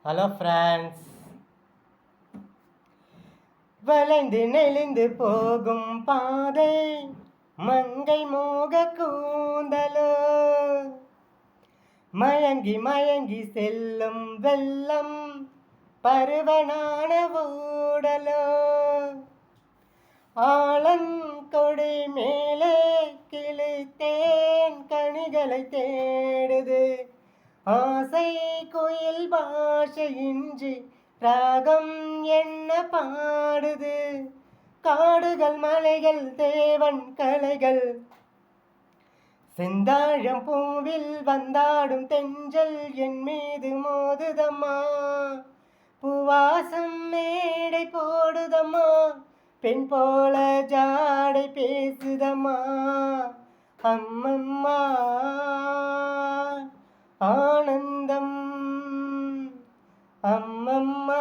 Hello friends. வளைந்து நெளிந்து போகும் பாதை, மங்கை மோக கூந்தலோ, மயங்கி மயங்கி செல்லும் வெள்ளம், பருவனான ஊடலோ, ஆலங்கொடி மேலே கிளித்தேன் கனிகளை தேடுது, ஆசை குயில் பாஷையின்றி ராகம் என்ன பாடுது, காடுகள் மலைகள் தேவன் கலைகள், செந்தாழம் பூவில் வந்தாடும் தென்றல் என் மீது மோதுதம்மா, பூவாசம் மேடை போடுதம்மா, பெண் போல ஜாடை பேசுதம்மா, அம்மம்மா ஆனந்தம், அம்மம்மா